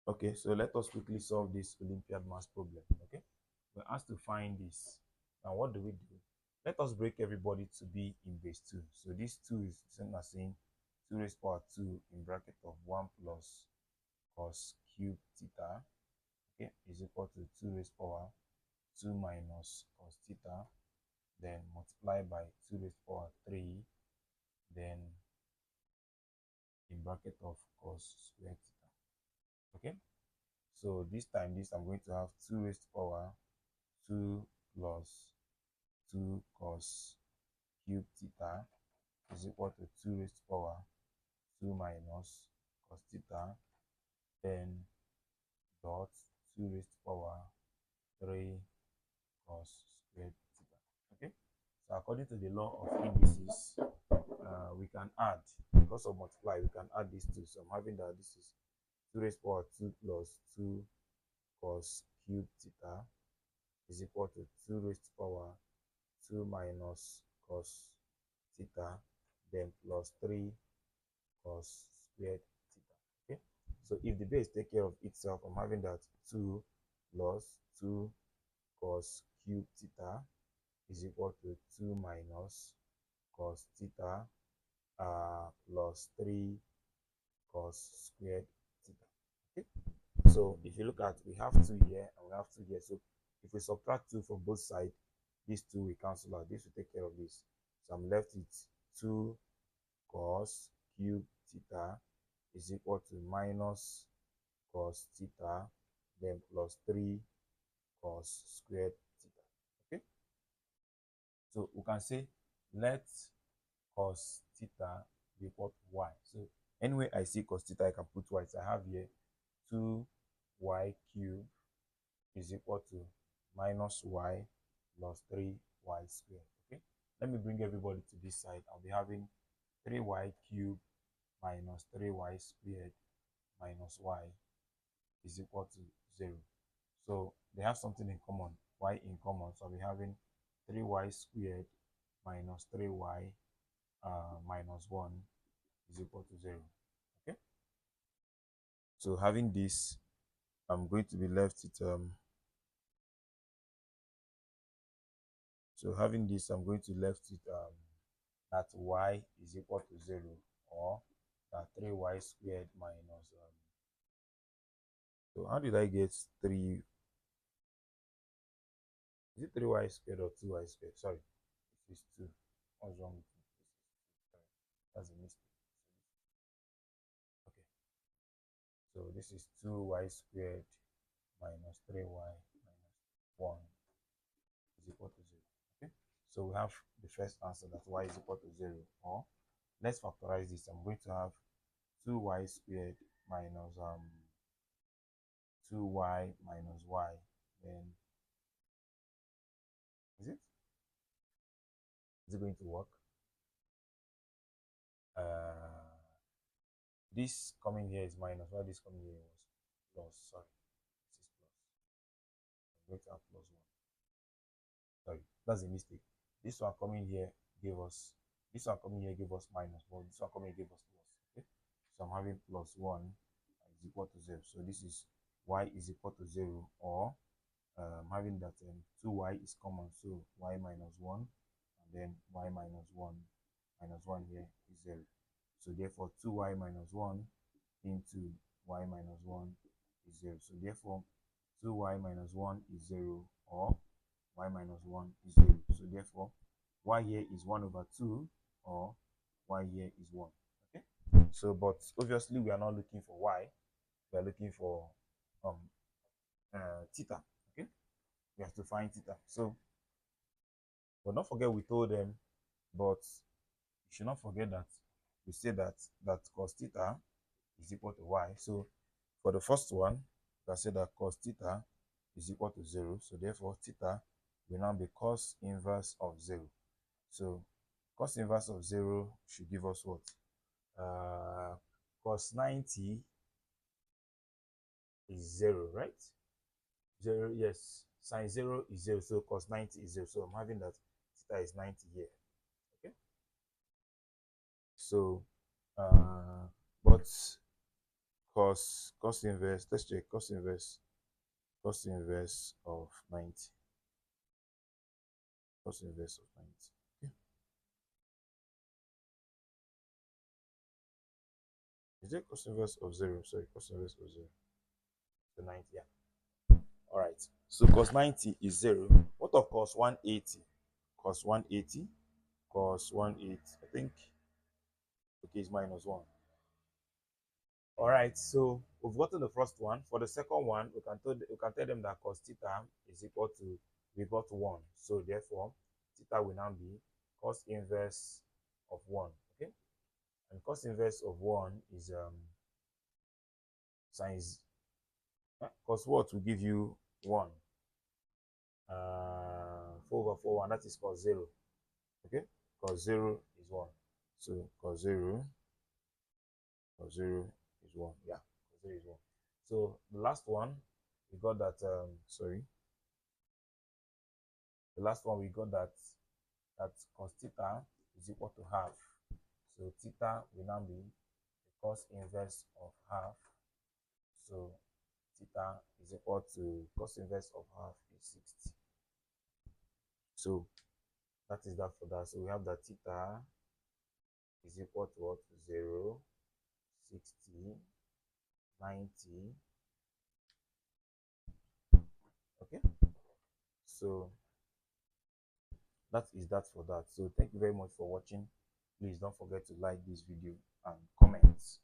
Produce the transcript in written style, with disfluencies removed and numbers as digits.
Okay, so let us quickly solve this Olympiad math problem. Okay, we're asked to find this. Now, what do we do? Let us break everybody to be in base 2. So this 2 is the same as saying 2 raised power 2 in bracket of 1 plus cos cube theta, okay, is equal to 2 raised power 2 minus cos theta, then multiply by 2 raised power 3, then in bracket of cos squared theta. Okay, so this time I'm going to have 2 raised power 2 plus 2 cos cube theta is equal to 2 raised power 2 minus cos theta, then dot 2 raised power 3 cos squared theta. Okay, so according to the law of indices, we can add, because of multiply, we can add these two. So I'm having that this is 2 raised power 2 plus 2 cos cube theta is equal to 2 raised power 2 minus cos theta, then plus 3 cos squared theta. Okay, so if the base take care of itself, I'm having that 2 plus 2 cos cube theta is equal to 2 minus cos theta plus 3 cos squared theta. Okay, so if you look at, we have 2 here and we have 2 here. So if we subtract 2 from both sides, these 2 will cancel out. This will take care of this. So I'm left with 2 cos cube theta is equal to minus cos theta, then plus 3 cos squared theta. Okay, so we can say let cos theta be equal to y. So anyway I see cos theta, I can put y. So I have here 2y cubed is equal to minus y plus 3y squared. Okay, let me bring everybody to this side. I'll be having 3y cubed minus 3y squared minus y is equal to 0. So they have something in common, y in common. So I'll be having 3y squared minus 3y minus 1 is equal to 0. Okay, so having this, I'm going to be left with I'm going to left with that y is equal to 0, or that 3y squared minus so how did I get 3? Is it 3y squared or 2y squared? Sorry, this is 2. What's wrong with me? That's a mistake. Okay, so this is 2y squared minus 3y minus 1 is equal to 0. Okay, so we have the first answer, that y is equal to 0. Or let's factorize this. I'm going to have 2y squared minus 2y minus y. Then is it going to work? This coming here is minus, while this coming here was plus. Sorry, this is plus. I'm going to have plus 1. Sorry, that's a mistake. This one coming here gave us, this one coming here gave us minus, but this one coming here gave us plus. Okay, so I'm having plus 1 is equal to 0. So this is y is equal to 0, or having that 2y is common, so y minus 1, and then y minus 1 here is 0. So therefore 2y minus 1 into y minus 1 is 0. So therefore 2y minus 1 is 0, or y minus 1 is 0. So therefore y here is 1 over 2, or y here is 1. Okay, so but obviously we are not looking for y, we are looking for theta. Okay, we have to find theta. So but don't forget we told them, but you should not forget that we say that cos theta is equal to y. So for the first one, we can say that cos theta is equal to 0. So therefore theta will now be cos inverse of 0. So cos inverse of 0 should give us what? Cos 90 is 0, right? 0, yes. Sin 0 is 0, so cos 90 is 0. So I'm having that theta is 90 here. Okay. So, but cos inverse. Let's check cos inverse of 90. Cos inverse of 90. Okay. Is it cos inverse of 0? Sorry, cos inverse of 0. So 90, yeah. All right. So cos 90 is 0. What of cos 180? Cos 180. Cos 180. I think, okay, it's minus 1. All right, so we've gotten the first one. For the second one, we can tell them that cos theta is equal to, we got 1. So therefore, theta will now be cos inverse of 1. Okay, and cos inverse of 1 is since cos what will give you 1, 4 over 4, and that is cos 0. Okay, cos 0 is 1. So cos 0 is 1. Yeah, cos 0 is 1. So the last one, we got that, the last one we got that cos theta is equal to half. So theta will now be the cos inverse of half. So theta is equal to cos inverse of half is 60. So that is that for that. So we have that theta is equal to what? 0, 60, 90. Okay. So that is that for that. So thank you very much for watching. Please don't forget to like this video and comment.